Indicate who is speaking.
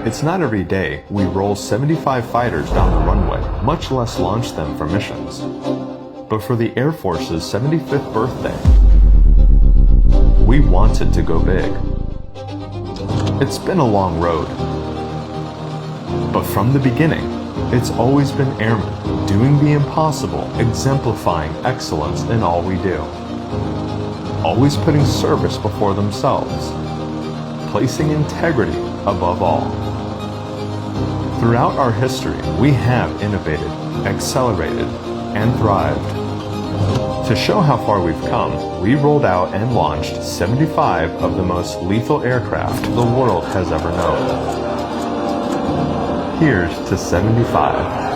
Speaker 1: It's not every day we roll 75 fighters down the runway, much less launch them for missions. But for the Air Force's 75th birthday, we wanted to go big. It's been a long road, but from the beginning, it's always been airmen doing the impossible, exemplifying excellence in all we do. Always putting service before themselves, placing integrity above all. Throughout our history, we have innovated, accelerated, and thrived. To show how far we've come, we rolled out and launched 75 of the most lethal aircraft the world has ever known. Here's to 75.